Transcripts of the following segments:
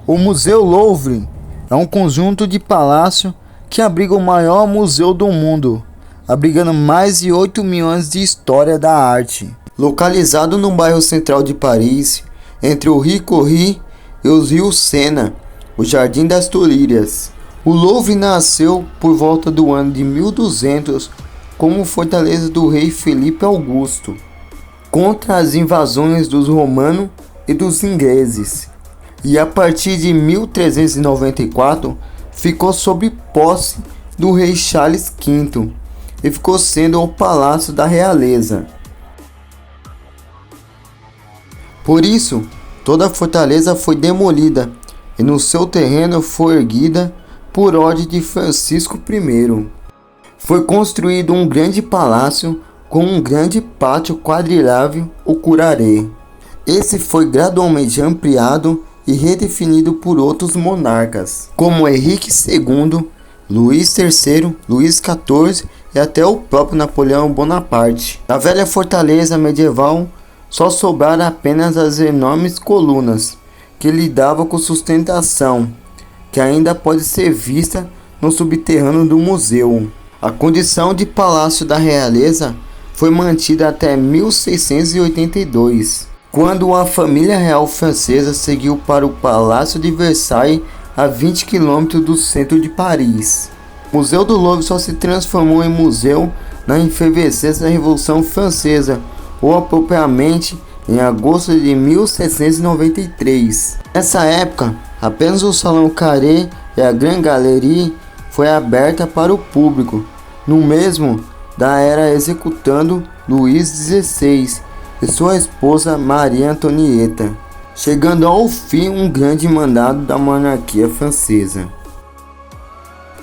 O Museu Louvre é um conjunto de palácio que abriga o maior museu do mundo, abrigando mais de 8 mil anos de história da arte. Localizado no bairro central de Paris, entre o Rio Corri e os rios Sena, o Jardim das Tulírias. O Louvre nasceu por volta do ano de 1200 como fortaleza do rei Felipe Augusto, contra as invasões dos romanos e dos ingleses. E a partir de 1394 ficou sob posse do rei Charles V e ficou sendo o Palácio da Realeza. Por isso, toda a fortaleza foi demolida e no seu terreno foi erguida, por ordem de Francisco I, foi construído um grande palácio com um grande pátio quadrilável, o Curaré. Esse foi gradualmente ampliado e redefinido por outros monarcas, como Henrique II, Luís III, Luís XIV e até o próprio Napoleão Bonaparte. Na velha fortaleza medieval, só sobraram apenas as enormes colunas que lhe davam com sustentação, que ainda pode ser vista no subterrâneo do museu. A condição de Palácio da Realeza foi mantida até 1682, quando a família real francesa seguiu para o Palácio de Versailles, a 20 km do centro de Paris. O Museu do Louvre só se transformou em museu na efervescência da Revolução Francesa, ou apropriadamente em agosto de 1793. Nessa época, apenas o Salão Carré e a Grande Galerie foi aberta para o público, no mesmo da era executando Luís XVI e sua esposa Maria Antonieta, chegando ao fim um grande mandato da monarquia francesa.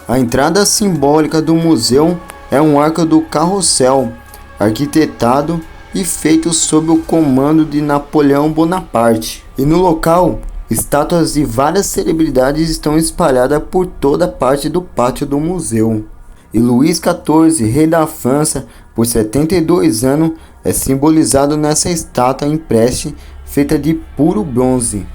A entrada simbólica do museu é um arco do carrossel, arquitetado e feito sob o comando de Napoleão Bonaparte. E no local, estátuas de várias celebridades estão espalhadas por toda parte do pátio do museu. E Luís XIV, rei da França, por 72 anos, é simbolizado nessa estátua em preste feita de puro bronze.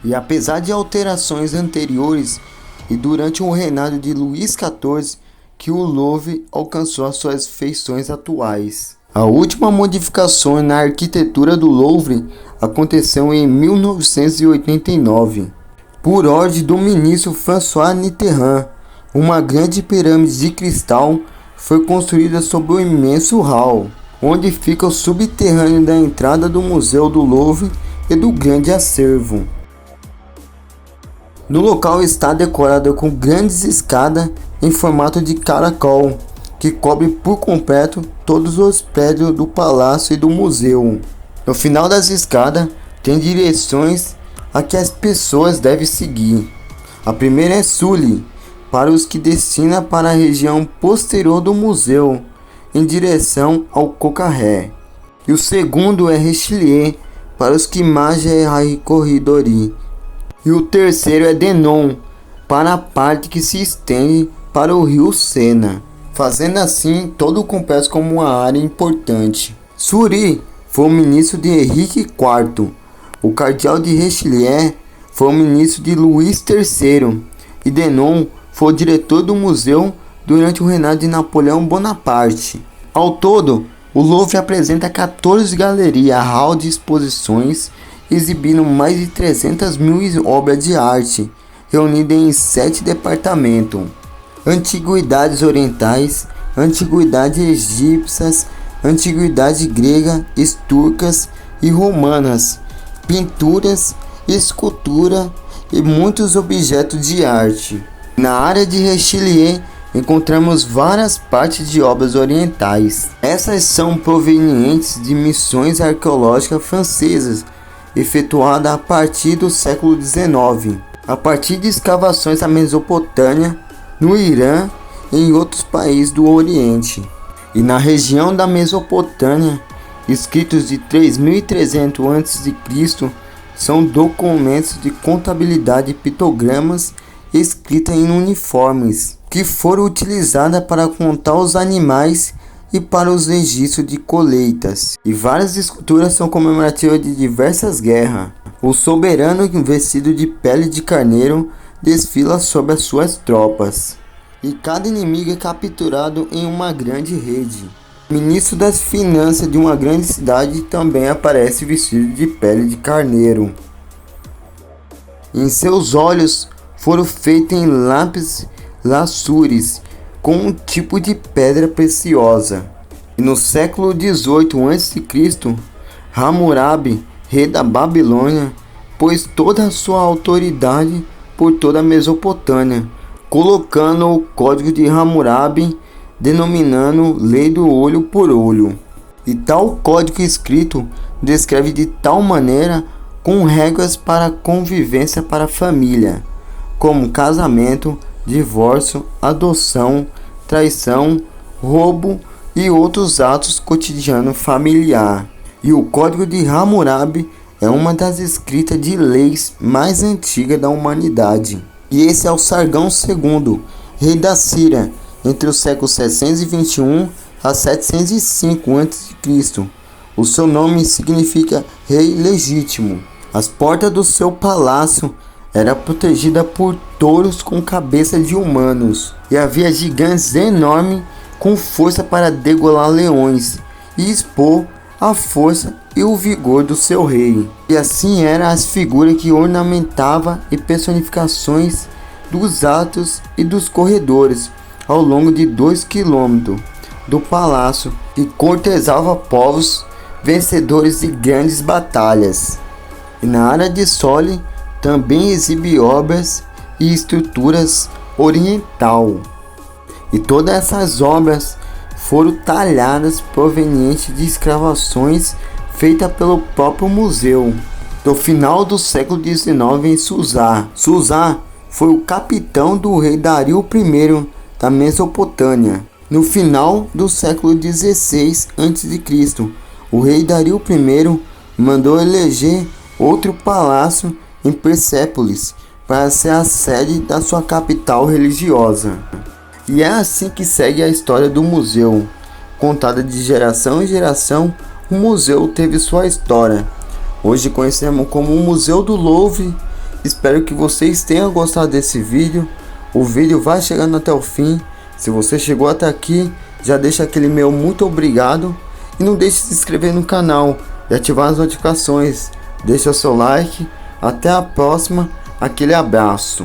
E apesar de alterações anteriores e durante o reinado de Luís XIV, que o Louvre alcançou as suas feições atuais. A última modificação na arquitetura do Louvre aconteceu em 1989, por ordem do ministro François Mitterrand. Uma grande pirâmide de cristal foi construída sobre o imenso hall, onde fica o subterrâneo da entrada do Museu do Louvre e do grande acervo. No local está decorada com grandes escadas em formato de caracol, que cobre por completo todos os prédios do palácio e do museu. No final das escadas tem direções a que as pessoas devem seguir. A primeira é Sully, para os que destinam para a região posterior do museu, em direção ao Cocarré. E o segundo é Richelieu, para os que margem a Corridori. E o terceiro é Denon, para a parte que se estende para o rio Sena, fazendo assim todo o complexo como uma área importante. Sully foi o ministro de Henrique IV, o cardeal de Richelieu foi o ministro de Luís III e Denon foi o diretor do museu durante o reinado de Napoleão Bonaparte. Ao todo, o Louvre apresenta 14 galerias, hall de exposições, exibindo mais de 300 mil obras de arte, reunidas em 7 departamentos. Antiguidades orientais, antiguidades egípcias, antiguidade grega, turcas e romanas, pinturas, escultura e muitos objetos de arte. Na área de Richelieu encontramos várias partes de obras orientais. Essas são provenientes de missões arqueológicas francesas efetuadas a partir do século XIX, a partir de escavações na Mesopotâmia, no Irã e em outros países do Oriente. E na região da Mesopotâmia, escritos de 3300 a.C., são documentos de contabilidade e pictogramas escritos em uniformes, que foram utilizadas para contar os animais e para os registros de colheitas. E várias esculturas são comemorativas de diversas guerras. O soberano vestido de pele de carneiro desfila sobre as suas tropas, e cada inimigo é capturado em uma grande rede. O ministro das finanças de uma grande cidade também aparece vestido de pele de carneiro. Em seus olhos foram feitos em lápis laçures com um tipo de pedra preciosa. E no século 18 a.C., Hammurabi, rei da Babilônia, pôs toda a sua autoridade por toda a Mesopotâmia, colocando o Código de Hammurabi, denominando Lei do Olho por Olho. E tal código escrito descreve de tal maneira com regras para a convivência para a família, como casamento, divórcio, adoção, traição, roubo e outros atos cotidianos familiar. E o Código de Hammurabi é uma das escritas de leis mais antigas da humanidade. E esse é o Sargão II, rei da Síria, entre os séculos 721 a 705 a.C. O seu nome significa rei legítimo. As portas do seu palácio eram protegidas por touros com cabeça de humanos, e havia gigantes enormes com força para degolar leões e expor a força e o vigor do seu rei. E assim eram as figuras que ornamentavam e personificações dos atos e dos corredores ao longo de 2 quilômetros do palácio, e cortejava povos vencedores de grandes batalhas. E na área de Sole também exibe obras e estruturas oriental. E todas essas obras foram talhadas provenientes de escavações feitas pelo próprio museu. No final do século XIX em Suzá. Suzá foi o capitão do rei Dario I da Mesopotâmia. No final do século XVI a.C., o rei Dario I mandou eleger outro palácio em Persépolis para ser a sede da sua capital religiosa. E é assim que segue a história do museu. Contada de geração em geração, o museu teve sua história. Hoje conhecemos como o Museu do Louvre. Espero que vocês tenham gostado desse vídeo. O vídeo vai chegando até o fim. Se você chegou até aqui, já deixa aquele meu muito obrigado. E não deixe de se inscrever no canal e ativar as notificações. Deixa o seu like. Até a próxima. Aquele abraço.